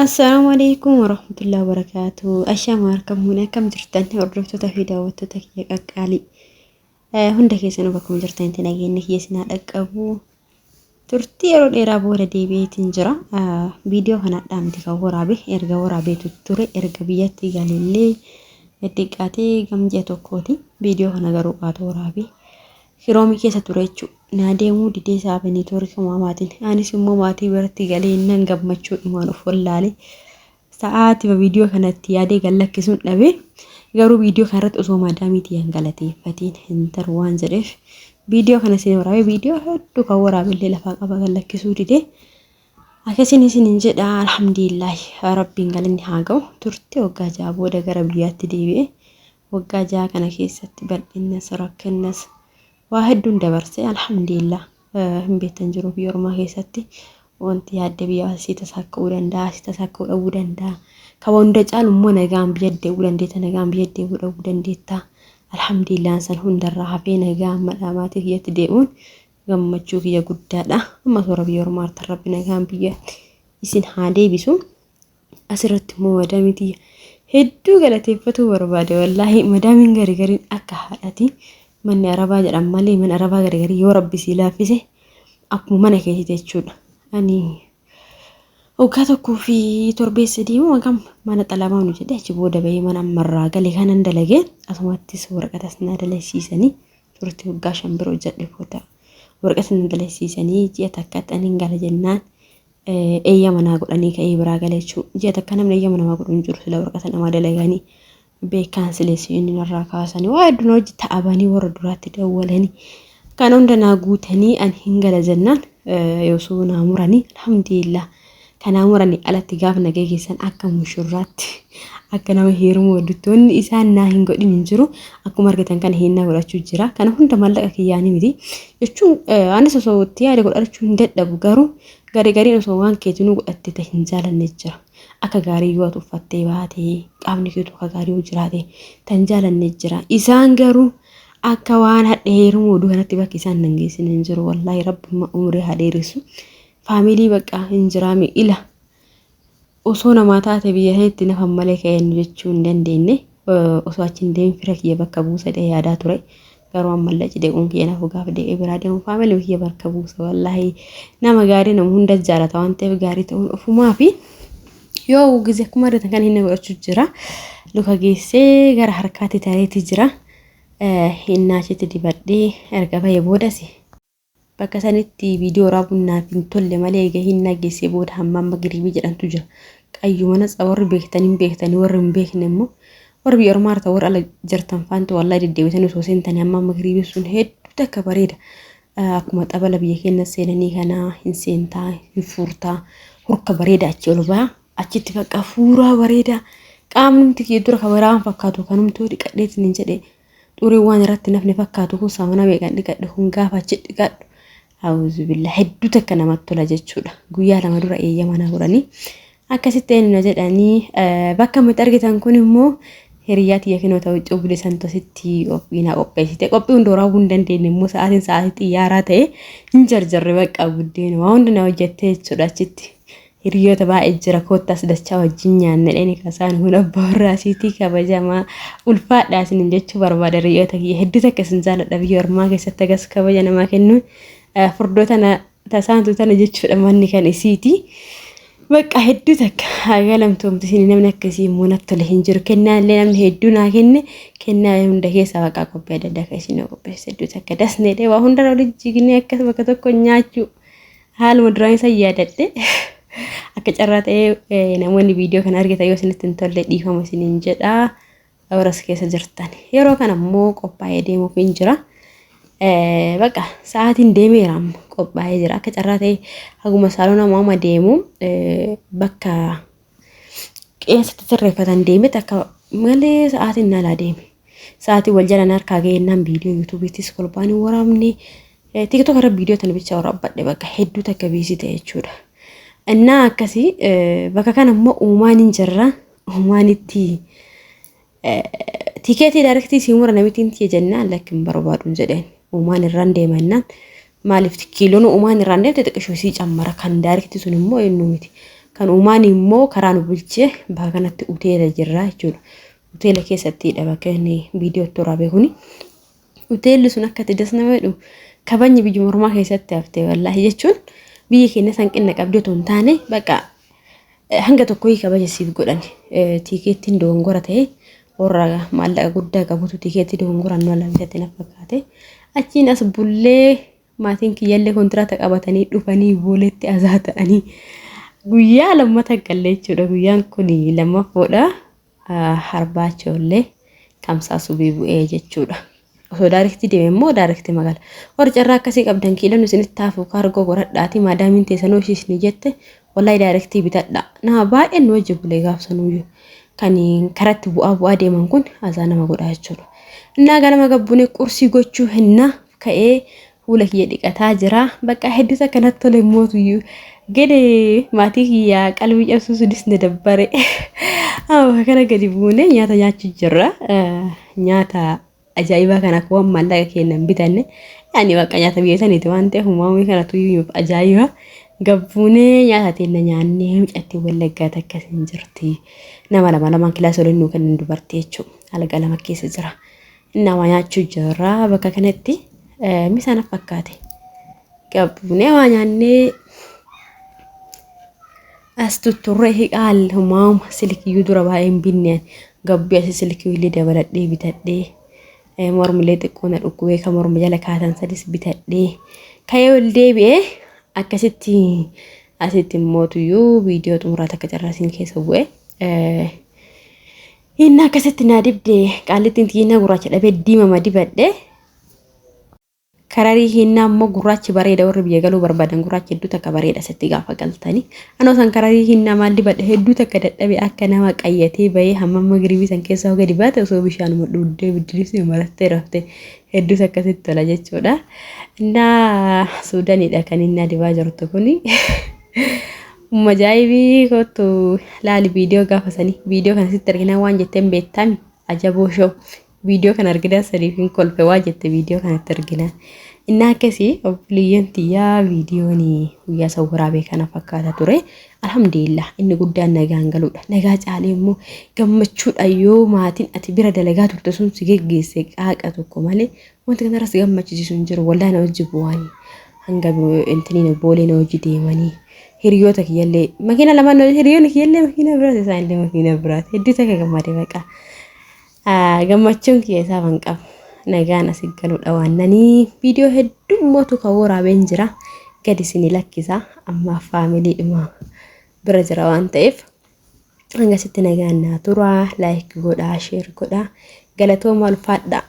Assalamu alaikum warahmatullahi wabarakatuh. Ashama harkam huna kam jirtan hordoftoota fi daawwattoota kiyya qaqqaalii. Hunda keessanuu bakkuma jirtan itti nageenyi kiyya isin dhaqqabu. Turtii yeroo dheeraa booda deebi'eetiin jira. Viidiyoo kanadhaa miti kan waraabe erga waraabeetu ture erga biyyatti galillee xiqqaatee gamjee tokkooti. Viidiyoo kana garuu qaatu waraabe. Hiroomii keessa ture jechuudha. Naadeemuu didee saafanii toorika maamaatiin. Anis immoo maatii biratti galee nan gammachuu dhumaan of wallaale. Sa'aatii viidiyoo kanatti yaadee gallakkisuun dhabe. Garuu viidiyoo kanarratti osoo maadaamiitii galateeffatiin hin taru waan jedheef viidiyoo kana isin waraabe viidiyoo hedduu kan waraabillee lafaa qaba gallakkisuu didee. Akkasiin isin jedha alhamdulillah rabbiin galanni haa ga'u. Turtii waggaa ja'a booda gara biyyaatti deebi'e. Waggaa ja'a kana keessatti bal'innas rakkinnas waa hedduun dabarse alhamdulillah hin beektan jiru biyya ormaa keessatti wanti yaadda biyya asii tasakka'uu danda'a asii tasakka'uu dhabuu danda'a kaba hunda caalu immoo nagaan biyya deebi'uu dandeetta nagaan biyya deebi'uu dhabuu dandeetta alhamdulillah san hundarraa hafee nagaan madhaamaatii kiyyatti deebi'uun gammachuu kiyya guddaadha amma toora biyya ormaatti rabbi nagaan biyya isin haa deebisu asirratti immoo madaamiitii hedduu galateeffatu barbaade wallaahi madaamiin garii akka haadhati manni arabaa jedhama malee mana arabaa garii yoo rabbi si laaffise akkuma mana keessatti jechuudha. Ani waggaa tokkoo fi torbee sadii maqam mana xalamaa nu jedhe achi booda bahee mana ammarraa galee kanan dalagee asumattis waraqatas na dalasiisanii turtii waggaa 5 biroo jedhe booda waraqatas na dalasiisanii ji'a takka xaniin gala jennaan eeyya manaa godhanii ka'ee biraa galee jechuudha. Ji'a takka namni eeyya manaa godhuun jiru sila waraqata namaa dalaganii beekan sileesiin irraa kaasanii waa hedduun hojii ta'abanii warra duraatti dawwalanii kan hunda naa guutanii an hin gala jennaan yoosuu naa muranii alhamdulillah kanaa muranii alatti gaafa nagee keessan akka mushurraatti akka nama heerumu waddutoonni isaan naa hin godhin hin jiru akkuma argitan kana hin naa godhachuu jira kana hunda mallaqa kiyyaanii miti jechuun anis osoo itti yaada godhachuu hin dadhabu garuu gariin osoo waan keetinuu godhatte ta'e hin jaalanne jira. Akka gaarii yoo uffattee baatee qaamni kee tokko gaarii yoo jiraate tan jaalanne jira isaan garuu akka waan hadheerumu oduu kanatti bakki isaan nangeessin hin jiru wallahi rabbuma umrii hadheerisu faamilii bakka hin jiraame ila osoo namaa taate biyya sanatti nafan malee ka'ennu jechuu hin dandeenye osoo achi hin deemin fira kiyya bakka buusa dhee yaadaa ture garuu ammallee deequun kiyya nafu gaafa dee'ee biraa deemu faamilii kiyya bakka buusa wallahi nama gaarii nama hunda jaalata waan ta'eef gaarii ta'uun ofumaa fi yoo gize akkuma argitan kan hin godhachuu jira luka geessee gara harkaatti tareetii jira hinnaachiti dibadhee erga bahee boodas bakka sanitti viidiyoo raabunnaaf hin tolle malee egaa hin nageessee booda hammam magribii jedhantu jira qayyumana warri beektanii warri hin beekne immoo warri biyya ormaa irraa warra ala jirtan faantu wallahi deddeebitanii osoo seentanii hammam magribii sun hedduu takka bareeda akkuma xabala biyya keenya seenanii kana hin seentaa hin fuurtaa hurka bareeda achi ol baa achitti bakka fuuraa bareeda qaamni kee dura kabaraan fakkaatu kanumtuu dhiqadheetiin hin jedhe xurii waan irratti nafne fakkaatu kun saamana beekan dhiqadhe kun gaafa achi dhiqadhu auzu billah hedduu takka namatti tola jechuudha guyyaa lama dura eeyya mana godhanii akkasitti eenyu jedhanii bakka miti argitan kun immoo hiriyaati yakinoo ta'u cubli santositti qophiina qopheessite qophii hundoraa hin dandeenye immoo sa'aatii xiyyaaraa ta'e hin jarjarre bakka buddeena waa hunda na hojjettee jechuudha achitti hiriyoota baay'ee jira koottaas dachaa wajjin nyaanne dheeni kasaan kun abbaa warraa siitii kabajamaa ulfaadhaa isin jechuu barbaada hiriyoota kiyya hedduu takka isin jaaladha biyya ormaa keessatti agas kabaja namaa kennuun furdoota tasaantu tana jechuudha manni kan isiiti bakka hedduu takka galamtoomti isin namni akkasii immoo natti tole hin jiru kennaallee namni hedduu naa kenne kennaa hunda keessaa bakka qophii adda addaa kan isin qopheesse hedduu takka dasneedhe waa hunda walitti jignee akkas bakka tokko nyaachuu haaluma duraan isa yaadadhe akka carraa ta'ee namoonni viidiyoo kana argitan yoo isinitti hin tolle dhiifama isiniin jedha awras keessa jirtan yeroo kana immoo qophaa'ee deemuuf hin jira bakka sa'aatiin deemeera qophaa'ee jira akka carraa ta'ee haguma saalona maama deemu bakka qeensatti sirreeffatan deeme akka malee sa'aatiin nalaa deeme sa'aatiin wal jalan harkaa ga'ennaan viidiyoo yuutuubiittis kolbaanii waraabne tiktok irra viidiyoo tan bicha waraabadhe bakka hedduu takka biisii ta'e jechuudha. እና አከሲ በከከነ ሞ ኡማኒን ጀራ ኡማኒቲ ቲኬት ዳይሬክት ሲሙር ነሚቲን ትየጀና ለክም በርባዱን ዘደን ኡማን ራንዴ መናን ማሊፍ ኪሎኑ ኡማን ራንዴ ተጠቅሾ ሲጨመረ ካን ዳይሬክት ሱንሞ የኑሚቲ kan uumaan immoo karaa nu bulchee bakka kanatti uteela jirra jechuudha. Uteela keessatti bakka inni viidiyoo toraabee kuni uteelli sun akka tiddas nama jedhu kabajni biyya mormaa keessatti haftee wallaahi jechuun biyya keenya sanqinna qabdee otoo hin taane bakka hanga tokko kabaja siif godhan tiikeettiin dogongora ta'e warra maallaqa guddaa qabutu tiikeettii dogongoraan nu alabisatti na fakkaate achiin as bullee maatiin kiyyallee kontiraata qabatanii dhufanii booletti azaa ta'anii guyyaa lammata galle jechuudha. Guyyaan kun lammaffoodha harbaachoollee kamsaasuu bu'ee jechuudha. Osoo daarektii deeme immoo daarektii magaala warra carraa akkasii qabdan kiilan isinitti taafu kaargoo godhadhaati maadaamiin teessanoo ishiisni jette wallahi daarektii bitadha nama baay'een nu wajji bulee gaafsanuyyuu kan karatti bu'aa deeman kun azaa nama godhaa jechuudha. Innaa ganama gabbune qursii gochuu hinna ka'ee fuula kiyya dhiqataa jira bakka heddisa kanatti tole mootuyyuu gede maatii kiyyaa qalbii cabsuu sudis ne dabbare kana gadi buune nyaata nyaachuu jirra nyaata ajaa'ibaa kana akka waan maallaqa kennan bitanne yaani bakka nyaata biyyataniiti waan ta'eef uumamni kanatu ajaa'iba gabbuunee nyaata teenya nyaannee mucattii wallaggaa akkasiin jirti nama lama kilaasa waliin nuu kennan dubartii jechuudha alga lama keessa jira nama nyaachuu jirra bakka kanatti misaan fakkaate gabbuunee waa nyaannee as tutturree hiqaal uumama silkiyyuu dura baay'een binneen gabbii as silkii illee dabaladhee bitadhee mormilee xiqqoona dhukkubee kan morma jala kaatan sadis bitadhee kayee ol deebi'ee akkasitti asitti mootuyyuu viidiyoo xumuraa takka carraasiin keessa bu'e inni akkasitti naa dibdee qaallittiin xiyyiina gurraacha dhabee diimama dibadhee kararii hinnaa immoo gurraachi bareeda warri biyya galuu barbaadan gurraachi hedduu takka bareeda sitti gaafa galtanii anoo san kararii hinnaa maal dibadhe hedduu takka dadhabee akka nama qayyatee bahee hamma giribii san keessaa hoga dibaate osoo bishaanuma dhuudee biddiriisni marattee raftee hedduu takka sitti tola jechuudha. Innaa Suudaanidha kan inni dibaa jirtu kuni majaa'ibii kottu laali viidiyoo gaafasanii viidiyoo kana sitti arginaa waan jetteen beektami ajaboo shoo viidiyoo kan argina sadiifin kolfe waa jette viidiyoo kanatti argina innaa akkasii obboleeyyan tiyyaa viidiyoon guyyaa sawwaraabee kana fakkaata ture alhamdulillah inni guddaan nagaan galuudha nagaa caalee immoo gammachuudha yoo maatiin ati bira dalagaa turte sun si geggeesse qaaqa tokko malee wanti kanarras gammachiisu hin jiru wallahi na wajji bu'anii hanga intiniin boolee na wajji deemanii hiriyoota kiyyallee makiina lamaan hiriyoonni kiyyallee makiina biraati isaanillee makiina biraati hedduu takka gammadee baqa gammachuun keessaa waan qabu nagaan asii galuudha waannanii viidiyoo hedduu mootu kan waraabeen jira gadi isin lakkisa amma faamilii dhuma bira jira waan ta'eef hanga sitti nagaan naa tura laayik godhaa sheer godhaa galatooma ulfaadha.